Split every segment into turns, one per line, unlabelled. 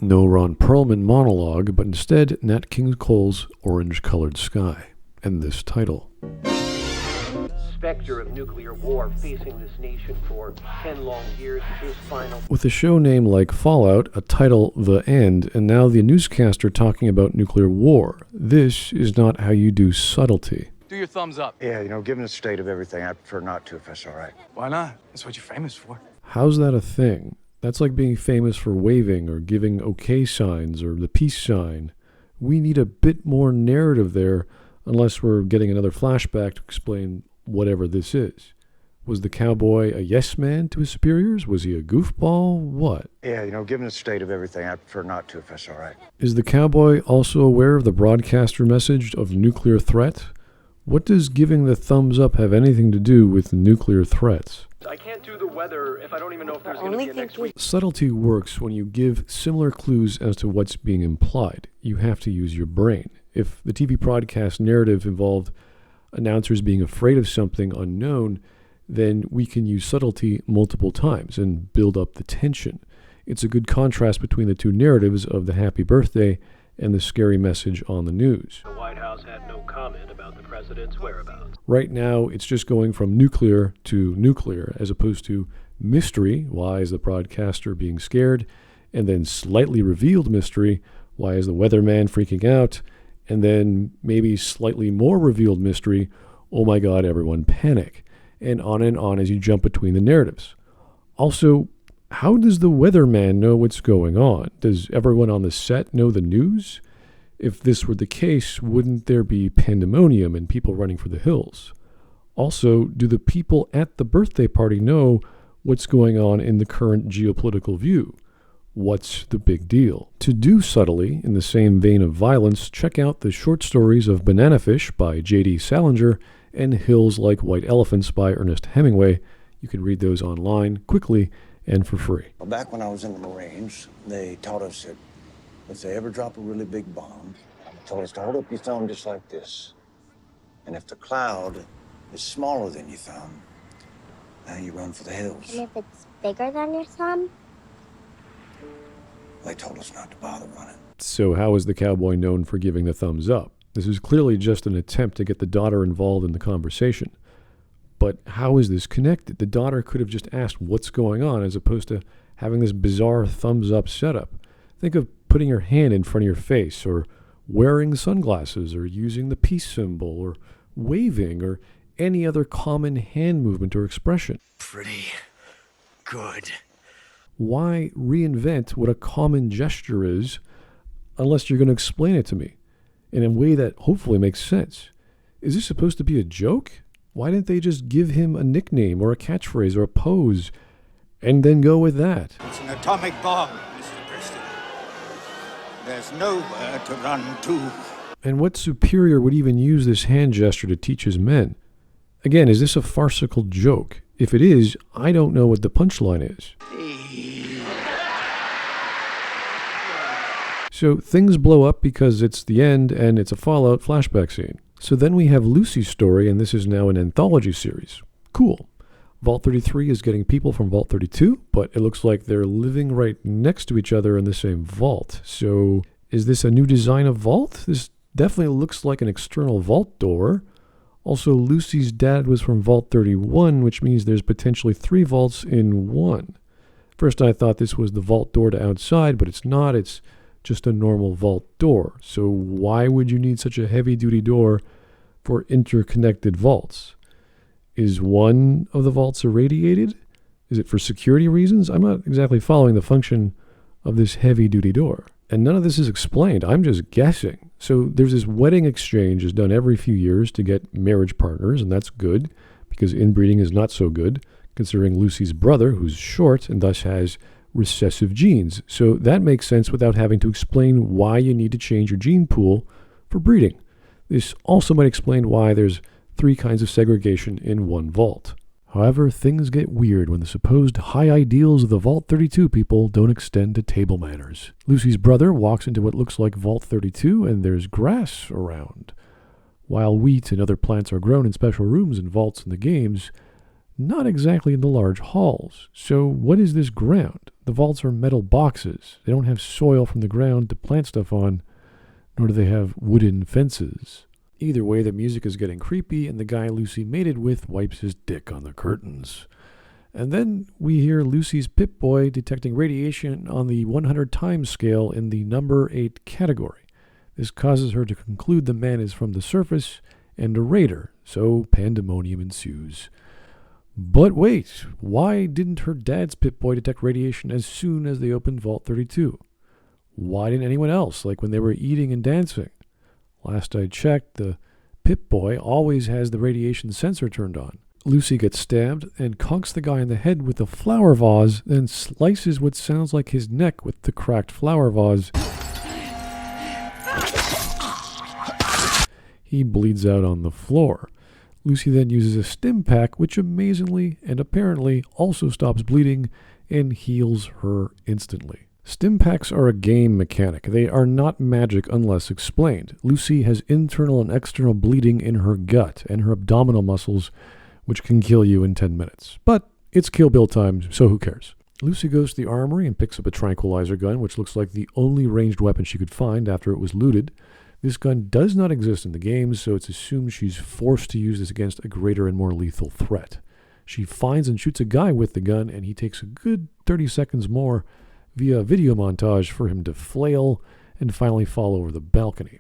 No Ron Perlman monologue, but instead Nat King Cole's Orange-Colored Sky, and this title.
Specter of nuclear war facing this nation for 10 long years is final.
With a show name like Fallout, a title The End, and now the newscaster talking about nuclear war, this is not how you do subtlety.
Do your thumbs up.
Yeah, given the state of everything, I prefer not to if that's all right.
Why not? That's what you're famous for.
How's that a thing? That's like being famous for waving or giving okay signs or the peace sign. We need a bit more narrative there, unless we're getting another flashback to explain whatever this is. Was the cowboy a yes man to his superiors? Was he a goofball? What?
Yeah, given the state of everything, I prefer not to if that's all right.
Is the cowboy also aware of the broadcaster message of nuclear threat? What does giving the thumbs up have anything to do with nuclear threats?
I can't do the weather if I don't even know if there's going to be a next week.
Subtlety works when you give similar clues as to what's being implied. You have to use your brain. If the TV broadcast narrative involved announcers being afraid of something unknown, then we can use subtlety multiple times and build up the tension. It's a good contrast between the two narratives of the happy birthday and the scary message on the news.
The White House had no comment about the president's whereabouts.
Right now, it's just going from nuclear to nuclear, as opposed to mystery, why is the broadcaster being scared, and then slightly revealed mystery, why is the weatherman freaking out, and then maybe slightly more revealed mystery, oh my god, everyone panic, and on as you jump between the narratives. Also, how does the weatherman know what's going on? Does everyone on the set know the news? If this were the case, wouldn't there be pandemonium and people running for the hills? Also, do the people at the birthday party know what's going on in the current geopolitical view? What's the big deal? To do subtly, in the same vein of violence, check out the short stories of Banana Fish by J.D. Salinger and Hills Like White Elephants by Ernest Hemingway. You can read those online quickly and for free.
Well, back when I was in the Marines, they taught us that if they ever drop a really big bomb, they told us to hold up your thumb just like this. And if the cloud is smaller than your thumb, now you run for the hills.
And if it's bigger than your thumb?
They told us not to bother running.
So how is the cowboy known for giving the thumbs up? This is clearly just an attempt to get the daughter involved in the conversation. But how is this connected? The daughter could have just asked what's going on as opposed to having this bizarre thumbs up setup. Think of putting your hand in front of your face, or wearing sunglasses, or using the peace symbol, or waving, or any other common hand movement or expression.
Pretty good.
Why reinvent what a common gesture is unless you're going to explain it to me in a way that hopefully makes sense? Is this supposed to be a joke? Why didn't they just give him a nickname or a catchphrase or a pose and then go with that?
It's an atomic bomb, Mr. Preston. There's nowhere to run to.
And what superior would even use this hand gesture to teach his men? Again, is this a farcical joke? If it is, I don't know what the punchline is. So things blow up because it's the end and it's a Fallout flashback scene. So then we have Lucy's story, and this is now an anthology series. Cool. Vault 33 is getting people from Vault 32, but it looks like they're living right next to each other in the same vault. So is this a new design of vault? This definitely looks like an external vault door. Also, Lucy's dad was from Vault 31, which means there's potentially 3 vaults in one. First, I thought this was the vault door to outside, but it's not. It's just a normal vault door. So why would you need such a heavy-duty door for interconnected vaults? Is one of the vaults irradiated? Is it for security reasons? I'm not exactly following the function of this heavy-duty door. And none of this is explained. I'm just guessing. So there's this wedding exchange is done every few years to get marriage partners, and that's good because inbreeding is not so good, considering Lucy's brother, who's short and thus has recessive genes. So that makes sense without having to explain why you need to change your gene pool for breeding. This also might explain why there's 3 kinds of segregation in one vault. However, things get weird when the supposed high ideals of the Vault 32 people don't extend to table manners. Lucy's brother walks into what looks like Vault 32 and there's grass around. While wheat and other plants are grown in special rooms and vaults in the games, not exactly in the large halls. So what is this ground? The vaults are metal boxes. They don't have soil from the ground to plant stuff on, nor do they have wooden fences. Either way, the music is getting creepy, and the guy Lucy mated with wipes his dick on the curtains. And then we hear Lucy's Pip-Boy detecting radiation on the 100 times scale in the number 8 category. This causes her to conclude the man is from the surface and a raider, so pandemonium ensues. But wait, why didn't her dad's Pip-Boy detect radiation as soon as they opened Vault 32? Why didn't anyone else, like when they were eating and dancing? Last I checked, the Pip-Boy always has the radiation sensor turned on. Lucy gets stabbed and conks the guy in the head with a flower vase, then slices what sounds like his neck with the cracked flower vase. He bleeds out on the floor. Lucy then uses a stim pack, which amazingly and apparently also stops bleeding and heals her instantly. Stim packs are a game mechanic. They are not magic unless explained. Lucy has internal and external bleeding in her gut and her abdominal muscles, which can kill you in 10 minutes. But it's Kill Bill time, so who cares? Lucy goes to the armory and picks up a tranquilizer gun, which looks like the only ranged weapon she could find after it was looted. This gun does not exist in the games, so it's assumed she's forced to use this against a greater and more lethal threat. She finds and shoots a guy with the gun, and he takes a good 30 seconds more via a video montage for him to flail and finally fall over the balcony.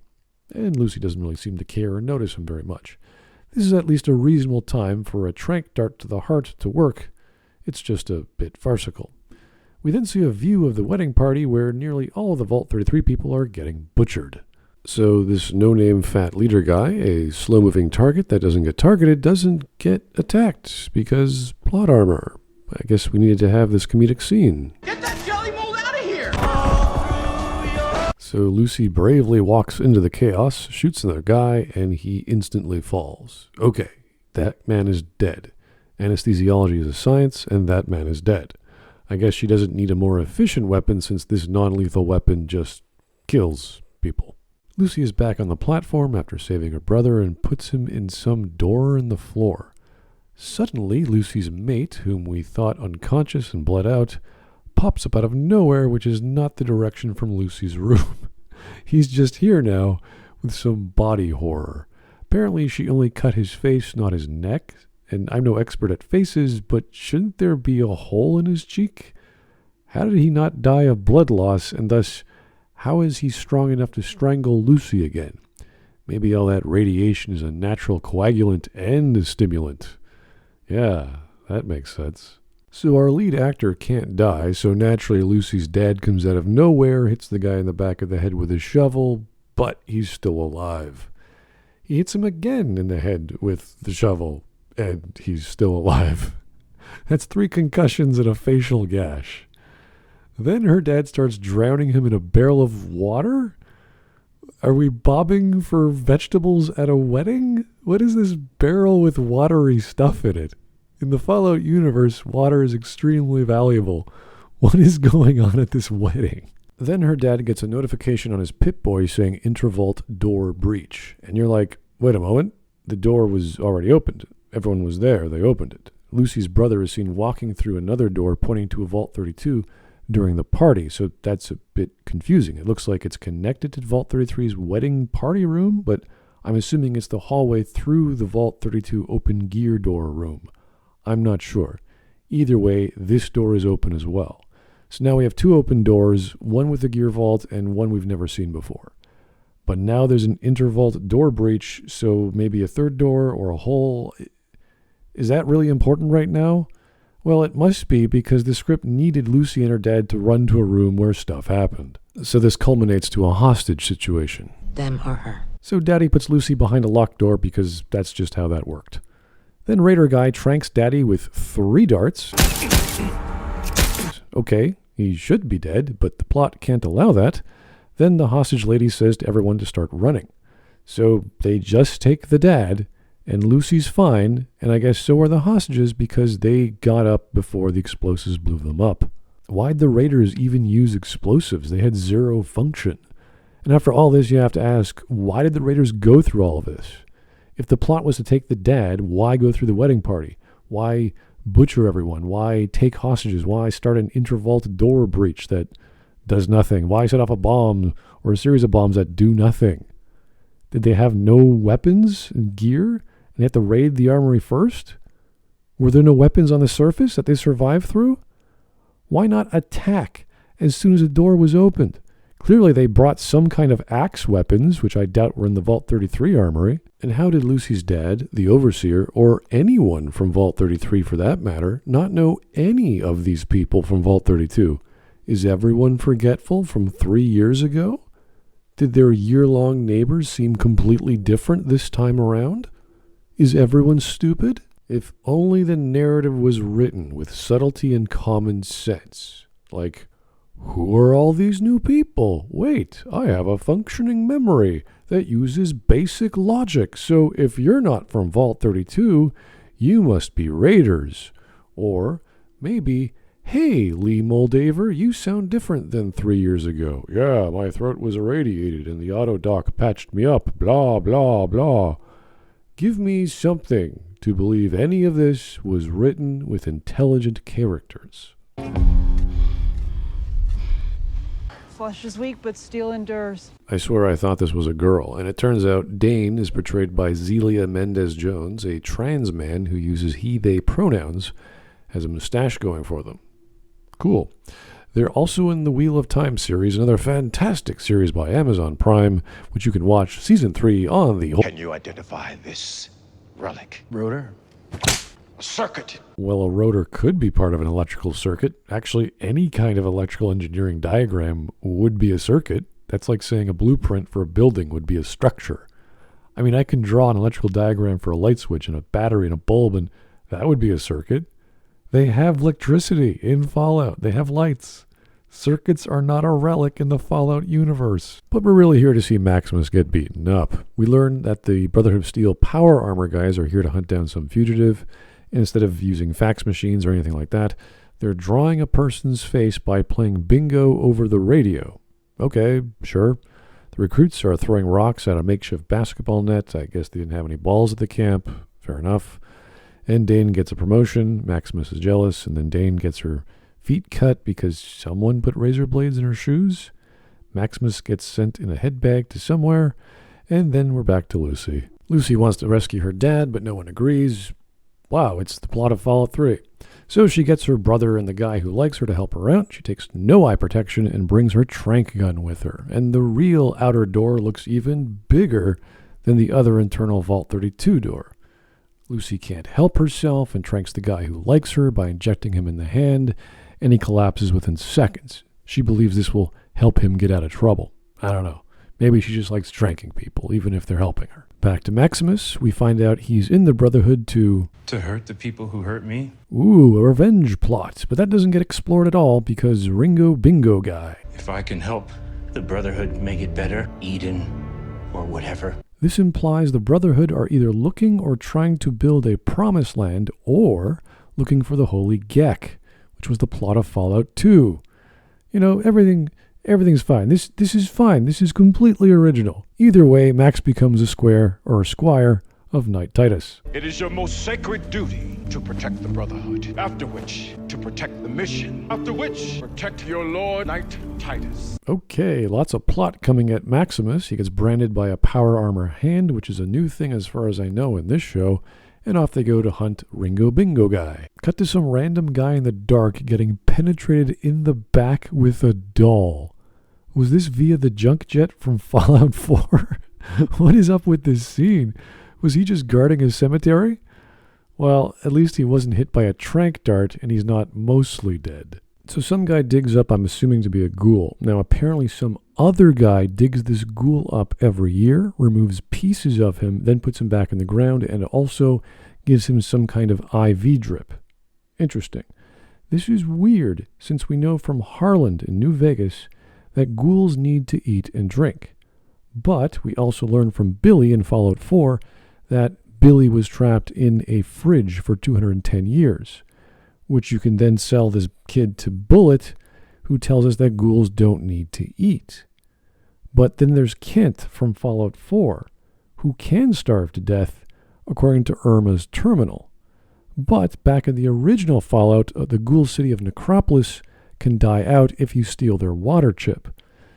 And Lucy doesn't really seem to care or notice him very much. This is at least a reasonable time for a tranq dart to the heart to work. It's just a bit farcical. We then see a view of the wedding party where nearly all of the Vault 33 people are getting butchered. So this no-name fat leader guy, a slow-moving target that doesn't get targeted, doesn't get attacked because plot armor. I guess we needed to have this comedic scene.
Get that jelly mold out of here!
So Lucy bravely walks into the chaos, shoots another guy, and he instantly falls. Okay, that man is dead. Anesthesiology is a science, and that man is dead. I guess she doesn't need a more efficient weapon since this non-lethal weapon just kills people. Lucy is back on the platform after saving her brother and puts him in some door in the floor. Suddenly, Lucy's mate, whom we thought unconscious and bled out, pops up out of nowhere, which is not the direction from Lucy's room. He's just here now with some body horror. Apparently, she only cut his face, not his neck. And I'm no expert at faces, but shouldn't there be a hole in his cheek? How did he not die of blood loss, and thus, how is he strong enough to strangle Lucy again? Maybe all that radiation is a natural coagulant and a stimulant. Yeah, that makes sense. So our lead actor can't die, so naturally Lucy's dad comes out of nowhere, hits the guy in the back of the head with a shovel, but he's still alive. He hits him again in the head with the shovel, and he's still alive. That's 3 concussions and a facial gash. Then her dad starts drowning him in a barrel of water? Are we bobbing for vegetables at a wedding? What is this barrel with watery stuff in it? In the Fallout universe, water is extremely valuable. What is going on at this wedding? Then her dad gets a notification on his Pip-Boy saying Intravault door breach. And you're like, wait a moment, the door was already opened. Everyone was there, they opened it. Lucy's brother is seen walking through another door pointing to a Vault 32 during the party, so that's a bit confusing. It looks like it's connected to Vault 33's wedding party room, but I'm assuming it's the hallway through the Vault 32 open gear door room. I'm not sure. Either way, this door is open as well. So now we have 2 open doors, one with a gear vault and one we've never seen before. But now there's an intervault door breach, so maybe a third door or a hole. Is that really important right now? Well, it must be because the script needed Lucy and her dad to run to a room where stuff happened. So this culminates to a hostage situation.
Them or her.
So Daddy puts Lucy behind a locked door because that's just how that worked. Then Raider Guy tranks Daddy with 3 darts. Okay, he should be dead, but the plot can't allow that. Then the hostage lady says to everyone to start running. So they just take the dad, and Lucy's fine, and I guess so are the hostages because they got up before the explosives blew them up. Why'd the Raiders even use explosives? They had 0 function. And after all this, you have to ask, why did the Raiders go through all of this? If the plot was to take the dad, why go through the wedding party? Why butcher everyone? Why take hostages? Why start an intra-vault door breach that does nothing? Why set off a bomb or a series of bombs that do nothing? Did they have no weapons and gear, and they had to raid the armory first? Were there no weapons on the surface that they survived through? Why not attack as soon as the door was opened? Clearly they brought some kind of axe weapons, which I doubt were in the Vault 33 armory. And how did Lucy's dad, the Overseer, or anyone from Vault 33 for that matter, not know any of these people from Vault 32? Is everyone forgetful from 3 years ago? Did their year-long neighbors seem completely different this time around? Is everyone stupid? If only the narrative was written with subtlety and common sense. Like, who are all these new people? Wait, I have a functioning memory that uses basic logic, so if you're not from Vault 32, you must be raiders. Or maybe, hey, Lee Moldaver, you sound different than 3 years ago. Yeah, my throat was irradiated and the auto doc patched me up, blah, blah, blah. Give me something to believe any of this was written with intelligent characters.
Flesh is weak, but steel endures.
I swear I thought this was a girl, and it turns out Dane is portrayed by Zelia Mendez-Jones, a trans man who uses he/they pronouns, has a mustache going for them. Cool. They're also in the Wheel of Time series, another fantastic series by Amazon Prime, which you can watch Season 3 on the...
Can you identify this relic?
Rotor?
A circuit.
Well, a rotor could be part of an electrical circuit. Actually, any kind of electrical engineering diagram would be a circuit. That's like saying a blueprint for a building would be a structure. I mean, I can draw an electrical diagram for a light switch and a battery and a bulb, and that would be a circuit. They have electricity in Fallout. They have lights. Circuits are not a relic in the Fallout universe. But we're really here to see Maximus get beaten up. We learn that the Brotherhood of Steel power armor guys are here to hunt down some fugitive. Instead of using fax machines or anything like that, they're drawing a person's face by playing bingo over the radio. Okay, sure. The recruits are throwing rocks at a makeshift basketball net. I guess they didn't have any balls at the camp. Fair enough. And Dane gets a promotion. Maximus is jealous, and then Dane gets her feet cut because someone put razor blades in her shoes. Maximus gets sent in a head bag to somewhere, and then we're back to Lucy. Lucy wants to rescue her dad, but no one agrees. Wow, it's the plot of Fallout 3. So she gets her brother and the guy who likes her to help her out. She takes no eye protection and brings her trank gun with her. And the real outer door looks even bigger than the other internal Vault 32 door. Lucy can't help herself and tranks the guy who likes her by injecting him in the hand, and he collapses within seconds. She believes this will help him get out of trouble. I don't know. Maybe she just likes tranking people, even if they're helping her. Back to Maximus, we find out he's in the Brotherhood to
hurt the people who hurt me?
Ooh, a revenge plot. But that doesn't get explored at all because Ringo Bingo guy.
If I can help the Brotherhood make it better, Eden, or whatever.
This implies the Brotherhood are either looking or trying to build a promised land or looking for the Holy Gek, which was the plot of Fallout 2. You know, everything's fine. This is fine. This is completely original. Either way, Max becomes a square or a squire of Knight Titus.
It is your most sacred duty to protect the Brotherhood. After which, to protect the mission. After which, protect your Lord, Knight Titus.
Okay, lots of plot coming at Maximus. He gets branded by a power armor hand, which is a new thing as far as I know in this show. And off they go to hunt Ringo Bingo guy. Cut to some random guy in the dark getting penetrated in the back with a doll. Was this via the junk jet from Fallout 4? What is up with this scene? Was he just guarding a cemetery? Well, at least he wasn't hit by a trank dart and he's not mostly dead. So some guy digs up, I'm assuming to be a ghoul. Now apparently some other guy digs this ghoul up every year, removes pieces of him, then puts him back in the ground, and also gives him some kind of IV drip. Interesting. This is weird, since we know from Harland in New Vegas that ghouls need to eat and drink. But we also learn from Billy in Fallout 4 that Billy was trapped in a fridge for 210 years, which you can then sell this kid to Bullet, who tells us that ghouls don't need to eat. But then there's Kent from Fallout 4, who can starve to death according to Irma's terminal. But back in the original Fallout, the Ghoul city of Necropolis can die out if you steal their water chip.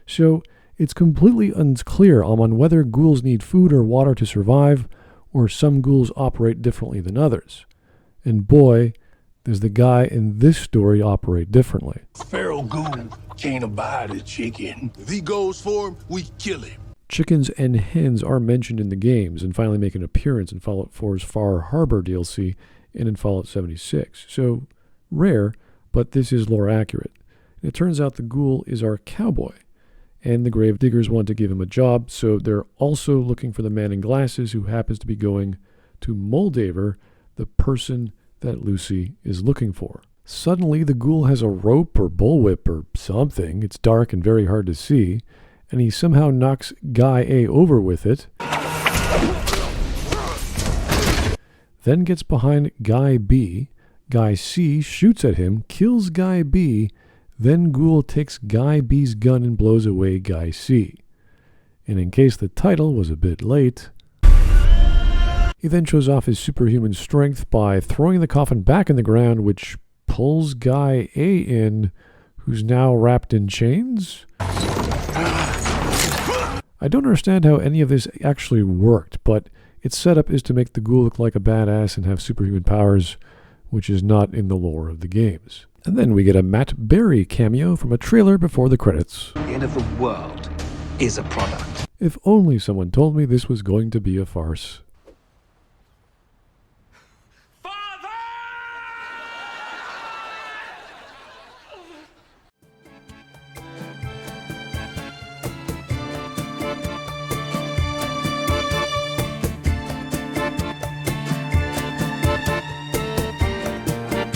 So it's completely unclear on whether ghouls need food or water to survive, or some ghouls operate differently than others. And boy, does the guy in this story operate differently.
Feral ghoul can't abide a chicken. If he goes for him, we kill him.
Chickens and hens are mentioned in the games and finally make an appearance in Fallout 4's Far Harbor DLC and in Fallout 76. So rare, but this is lore accurate. And it turns out the ghoul is our cowboy, and the grave diggers want to give him a job, so they're also looking for the man in glasses who happens to be going to Moldaver, the person that Lucy is looking for. Suddenly, the ghoul has a rope or bullwhip or something. It's dark and very hard to see, and he somehow knocks Guy A over with it, then gets behind Guy B. Guy C shoots at him, kills Guy B, then Ghoul takes Guy B's gun and blows away Guy C. And in case the title was a bit late, he then shows off his superhuman strength by throwing the coffin back in the ground, which pulls Guy A in, who's now wrapped in chains? I don't understand how any of this actually worked, but its setup is to make the ghoul look like a badass and have superhuman powers, which is not in the lore of the games. And then we get a Matt Berry cameo from a trailer before the credits.
The end of the world is a product.
If only someone told me this was going to be a farce.